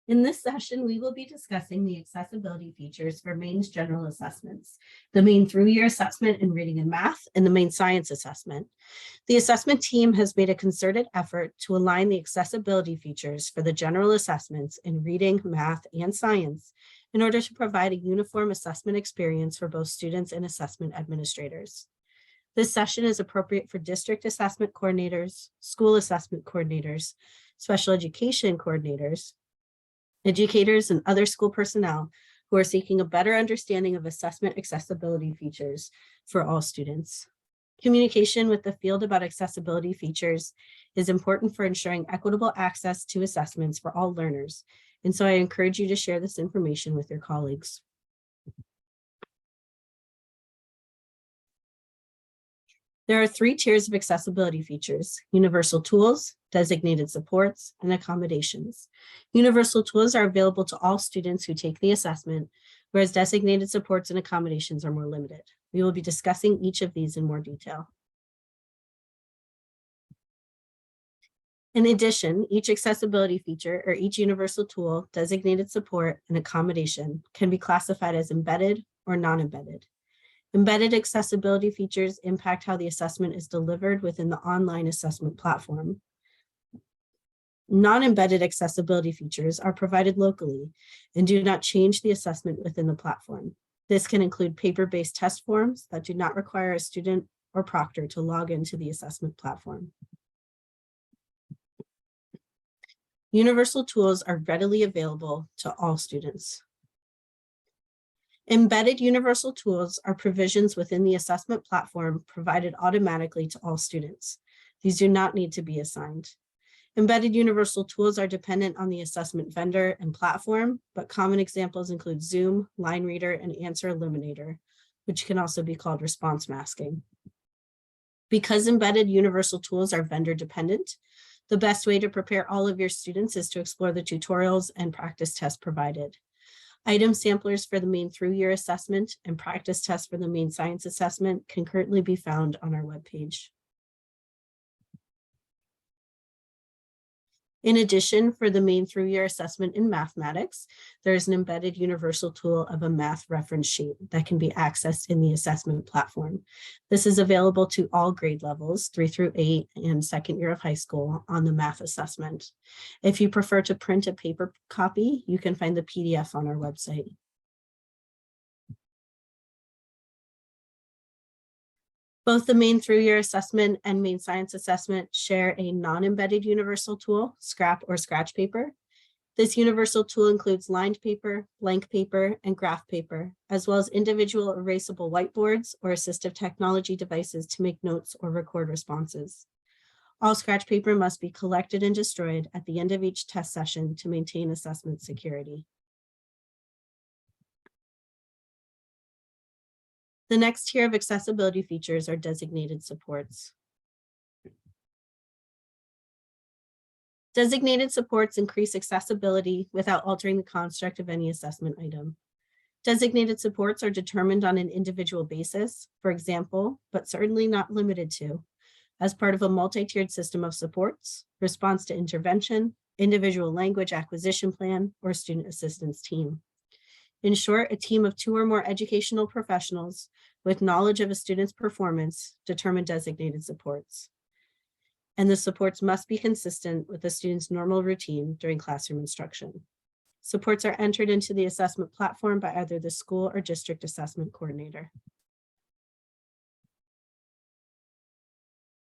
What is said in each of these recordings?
In this session, we will be discussing the accessibility features for Maine's general assessments, the Maine through-year assessment in reading and math, and the Maine science assessment. The assessment team has made a concerted effort to align the accessibility features for the general assessments in reading, math, and science in order to provide a uniform assessment experience for both students and assessment administrators. This session is appropriate for district assessment coordinators, school assessment coordinators, special education coordinators, educators, and other school personnel who are seeking a better understanding of assessment accessibility features for all students. Communication with the field about accessibility features is important for ensuring equitable access to assessments for all learners, and so I encourage you to share this information with your colleagues. There are 3 tiers of accessibility features: universal tools, designated supports, and accommodations. Universal tools are available to all students who take the assessment, whereas designated supports and accommodations are more limited. We will be discussing each of these in more detail. In addition, each accessibility feature or each universal tool, designated support, and accommodation can be classified as embedded or non-embedded. Embedded accessibility features impact how the assessment is delivered within the online assessment platform. Non-embedded accessibility features are provided locally and do not change the assessment within the platform. This can include paper-based test forms that do not require a student or proctor to log into the assessment platform. Universal tools are readily available to all students. Embedded universal tools are provisions within the assessment platform provided automatically to all students. These do not need to be assigned. Embedded universal tools are dependent on the assessment vendor and platform, but common examples include Zoom, Line Reader, and Answer Eliminator, which can also be called response masking. Because embedded universal tools are vendor dependent, the best way to prepare all of your students is to explore the tutorials and practice tests provided. Item samplers for the Maine through-year assessment and practice tests for the Maine science assessment can currently be found on our webpage. In addition, for the Maine through-year assessment in mathematics, there is an embedded universal tool of a math reference sheet that can be accessed in the assessment platform. This is available to all grade levels, 3 through 8 and second year of high school, on the math assessment. If you prefer to print a paper copy, you can find the PDF on our website. Both the Maine through-year assessment and Maine science assessment share a non-embedded universal tool, scrap or scratch paper. This universal tool includes lined paper, blank paper, and graph paper, as well as individual erasable whiteboards or assistive technology devices to make notes or record responses. All scratch paper must be collected and destroyed at the end of each test session to maintain assessment security. The next tier of accessibility features are designated supports. Designated supports increase accessibility without altering the construct of any assessment item. Designated supports are determined on an individual basis, for example, but certainly not limited to, as part of a multi-tiered system of supports, response to intervention, individual language acquisition plan, or student assistance team. In short, a team of 2 or more educational professionals with knowledge of a student's performance determine designated supports. And the supports must be consistent with the student's normal routine during classroom instruction. Supports are entered into the assessment platform by either the school or district assessment coordinator.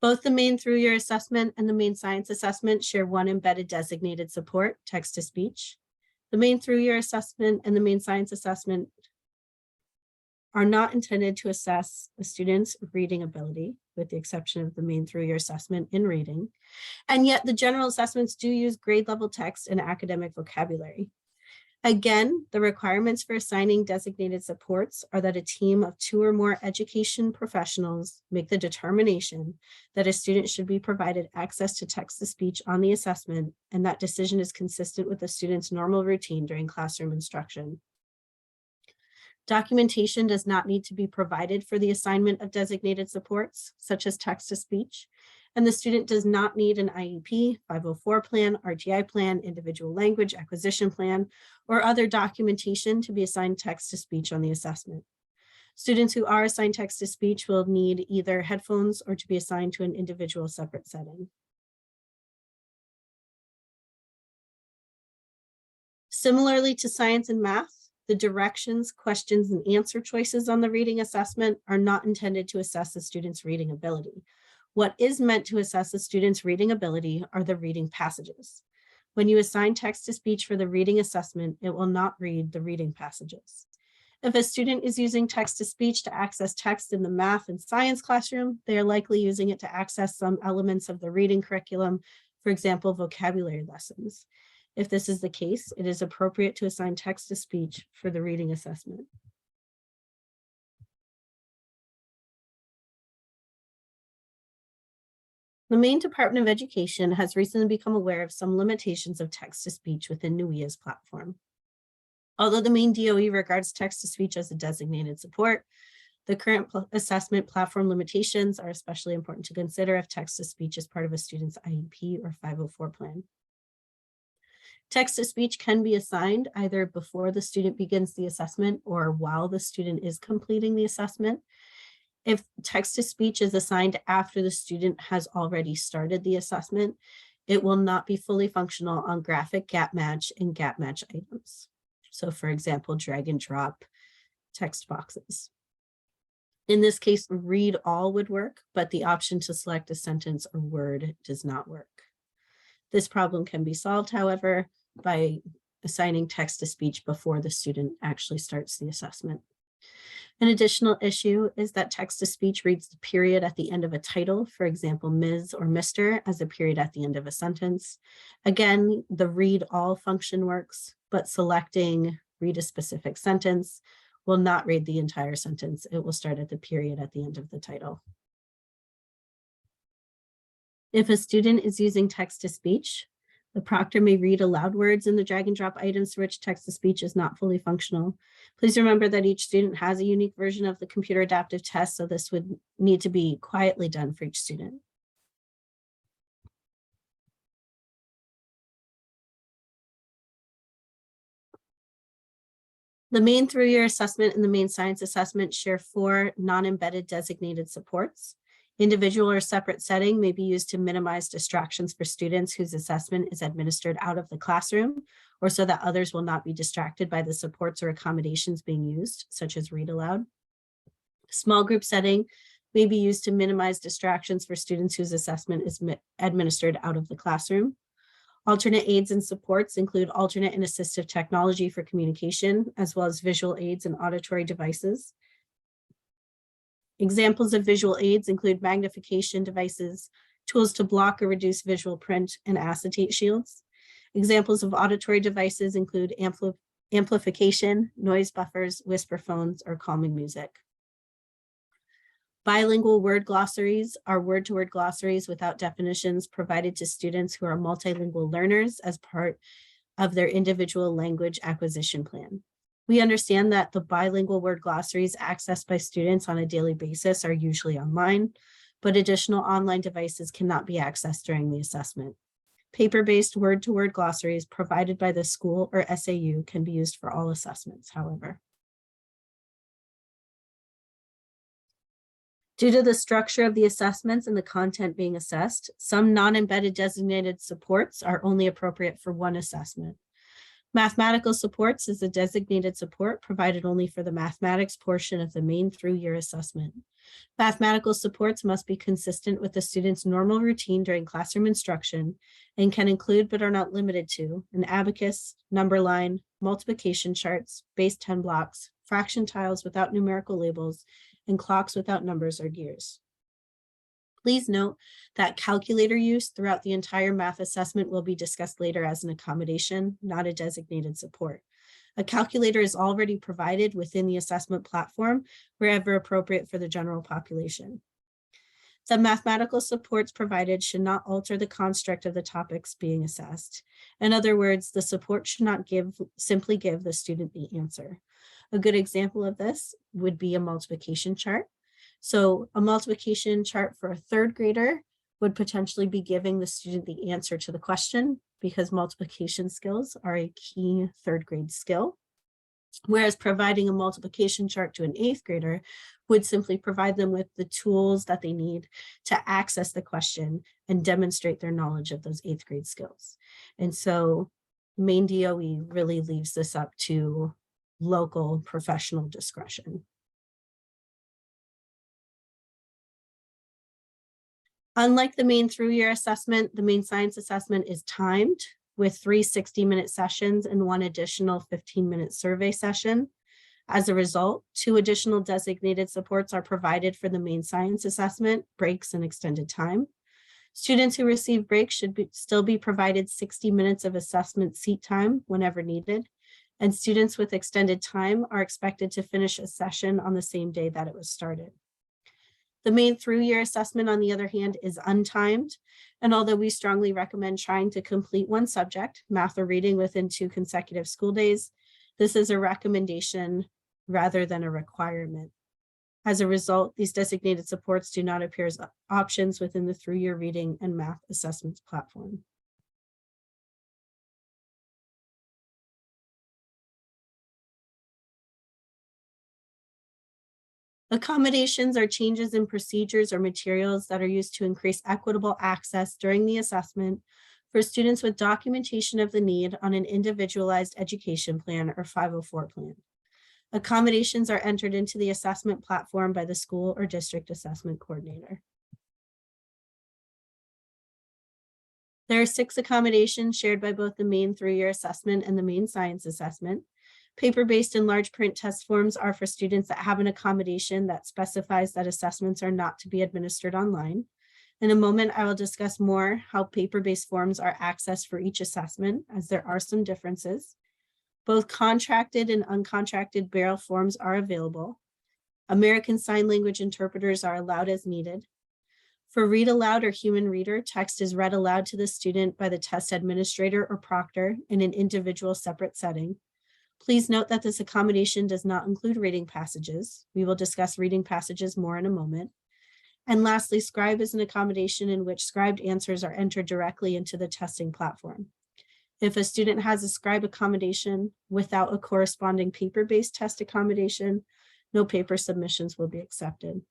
Both the Maine through-year assessment and the Maine science assessment share one embedded designated support, text-to-speech. The Maine through-year assessment and the Maine science assessment are not intended to assess a student's reading ability, with the exception of the Maine through-year assessment in reading. And yet the general assessments do use grade level text and academic vocabulary. Again, the requirements for assigning designated supports are that a team of 2 or more education professionals make the determination that a student should be provided access to text-to-speech on the assessment, and that decision is consistent with the student's normal routine during classroom instruction. Documentation does not need to be provided for the assignment of designated supports, such as text-to-speech, and the student does not need an IEP, 504 plan, RTI plan, individual language acquisition plan, or other documentation to be assigned text-to-speech on the assessment. Students who are assigned text-to-speech will need either headphones or to be assigned to an individual separate setting. Similarly to science and math, the directions, questions, and answer choices on the reading assessment are not intended to assess the student's reading ability. What is meant to assess a student's reading ability are the reading passages. When you assign text-to-speech for the reading assessment, it will not read the reading passages. If a student is using text-to-speech to access text in the math and science classroom, they are likely using it to access some elements of the reading curriculum, for example, vocabulary lessons. If this is the case, it is appropriate to assign text-to-speech for the reading assessment. The Maine Department of Education has recently become aware of some limitations of text-to-speech within NUIA's platform. Although the Maine DOE regards text-to-speech as a designated support, the current assessment platform limitations are especially important to consider if text-to-speech is part of a student's IEP or 504 plan. Text-to-speech can be assigned either before the student begins the assessment or while the student is completing the assessment. If text-to-speech is assigned after the student has already started the assessment, it will not be fully functional on graphic gap match and gap match items. So for example, drag and drop text boxes. In this case, read all would work, but the option to select a sentence or word does not work. This problem can be solved, however, by assigning text-to-speech before the student actually starts the assessment. An additional issue is that text-to-speech reads the period at the end of a title, for example, Ms. or Mr. as a period at the end of a sentence. Again, the read all function works, but selecting read a specific sentence will not read the entire sentence. It will start at the period at the end of the title. If a student is using text-to-speech, the proctor may read aloud words in the drag and drop items for which text-to-speech is not fully functional. Please remember that each student has a unique version of the computer adaptive test, so this would need to be quietly done for each student. The Maine through-year assessment and the Maine science assessment share 4 non-embedded designated supports. Individual or separate setting may be used to minimize distractions for students whose assessment is administered out of the classroom, or so that others will not be distracted by the supports or accommodations being used, such as read aloud. Small group setting may be used to minimize distractions for students whose assessment is administered out of the classroom. Alternate aids and supports include alternate and assistive technology for communication, as well as visual aids and auditory devices. Examples of visual aids include magnification devices, tools to block or reduce visual print, and acetate shields. Examples of auditory devices include amplification, noise buffers, whisper phones, or calming music. Bilingual word glossaries are word-to-word glossaries without definitions provided to students who are multilingual learners as part of their individual language acquisition plan. We understand that the bilingual word glossaries accessed by students on a daily basis are usually online, but additional online devices cannot be accessed during the assessment. Paper-based word-to-word glossaries provided by the school or SAU can be used for all assessments, however. Due to the structure of the assessments and the content being assessed, some non-embedded designated supports are only appropriate for one assessment. Mathematical supports is a designated support provided only for the mathematics portion of the Maine through-year assessment. Mathematical supports must be consistent with the student's normal routine during classroom instruction and can include but are not limited to an abacus, number line, multiplication charts, base 10 blocks, fraction tiles without numerical labels, and clocks without numbers or gears. Please note that calculator use throughout the entire math assessment will be discussed later as an accommodation, not a designated support. A calculator is already provided within the assessment platform wherever appropriate for the general population. The mathematical supports provided should not alter the construct of the topics being assessed. In other words, the support should not simply give the student the answer. A good example of this would be a multiplication chart. So a multiplication chart for a third grader would potentially be giving the student the answer to the question, because multiplication skills are a key third grade skill. Whereas providing a multiplication chart to an 8th grader would simply provide them with the tools that they need to access the question and demonstrate their knowledge of those 8th grade skills. And so Maine DOE really leaves this up to local professional discretion. Unlike the Maine through-year assessment, the Maine Science Assessment is timed with 3 60-minute sessions and 1 additional 15-minute survey session. As a result, 2 additional designated supports are provided for the Maine Science Assessment, breaks and extended time. Students who receive breaks should still be provided 60 minutes of assessment seat time whenever needed, and students with extended time are expected to finish a session on the same day that it was started. The Maine through-year assessment, on the other hand, is untimed, and although we strongly recommend trying to complete one subject, math or reading, within 2 consecutive school days, this is a recommendation rather than a requirement. As a result, these designated supports do not appear as options within the through-year reading and math assessments platform. Accommodations are changes in procedures or materials that are used to increase equitable access during the assessment for students with documentation of the need on an individualized education plan or 504 plan. Accommodations are entered into the assessment platform by the school or district assessment coordinator. There are 6 accommodations shared by both the Maine through-year assessment and the Maine Science Assessment. Paper-based and large print test forms are for students that have an accommodation that specifies that assessments are not to be administered online. In a moment, I will discuss more how paper-based forms are accessed for each assessment, as there are some differences. Both contracted and uncontracted Braille forms are available. American Sign Language interpreters are allowed as needed. For read aloud or human reader, text is read aloud to the student by the test administrator or proctor in an individual separate setting. Please note that this accommodation does not include reading passages. We will discuss reading passages more in a moment. And lastly, Scribe is an accommodation in which scribed answers are entered directly into the testing platform. If a student has a Scribe accommodation without a corresponding paper-based test accommodation, no paper submissions will be accepted.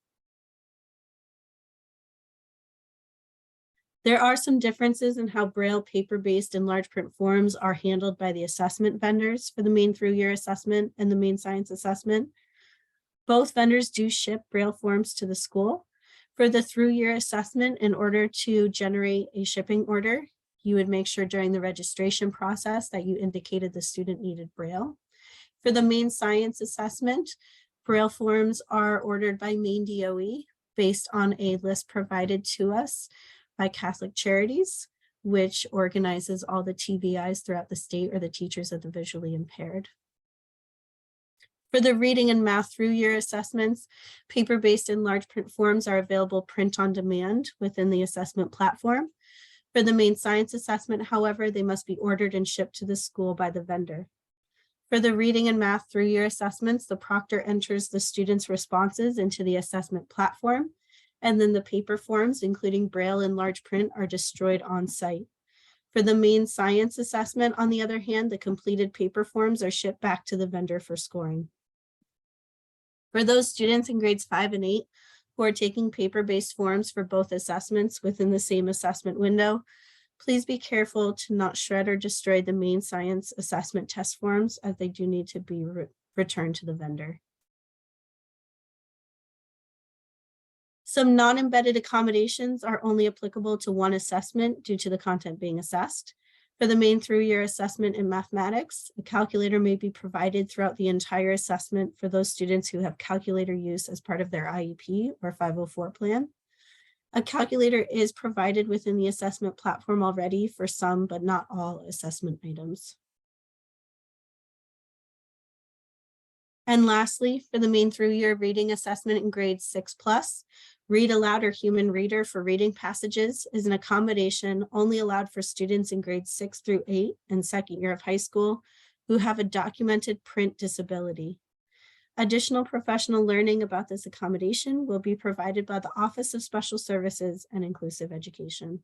There are some differences in how Braille paper-based and large print forms are handled by the assessment vendors for the Maine through-year assessment and the Maine Science Assessment. Both vendors do ship Braille forms to the school. For the through-year assessment, in order to generate a shipping order, you would make sure during the registration process that you indicated the student needed Braille. For the Maine Science Assessment, Braille forms are ordered by Maine DOE based on a list provided to us by Catholic Charities, which organizes all the TVIs throughout the state, or the teachers of the visually impaired. For the reading and math through-year assessments, paper-based and large print forms are available print on demand within the assessment platform. For the Maine Science Assessment, however, they must be ordered and shipped to the school by the vendor. For the reading and math through-year assessments, the proctor enters the students' responses into the assessment platform, and then the paper forms, including Braille and large print, are destroyed on site. For the Maine Science Assessment, on the other hand, the completed paper forms are shipped back to the vendor for scoring. For those students in grades 5 and 8 who are taking paper-based forms for both assessments within the same assessment window, please be careful to not shred or destroy the Maine Science Assessment test forms, as they do need to be returned to the vendor. Some non-embedded accommodations are only applicable to one assessment due to the content being assessed. For the Maine through-year assessment in mathematics, a calculator may be provided throughout the entire assessment for those students who have calculator use as part of their IEP or 504 plan. A calculator is provided within the assessment platform already for some, but not all assessment items. And lastly, for the Maine through-year reading assessment in grades 6+, read aloud or human reader for reading passages is an accommodation only allowed for students in grades 6 through 8 and second year of high school who have a documented print disability. Additional professional learning about this accommodation will be provided by the Office of Special Services and Inclusive Education.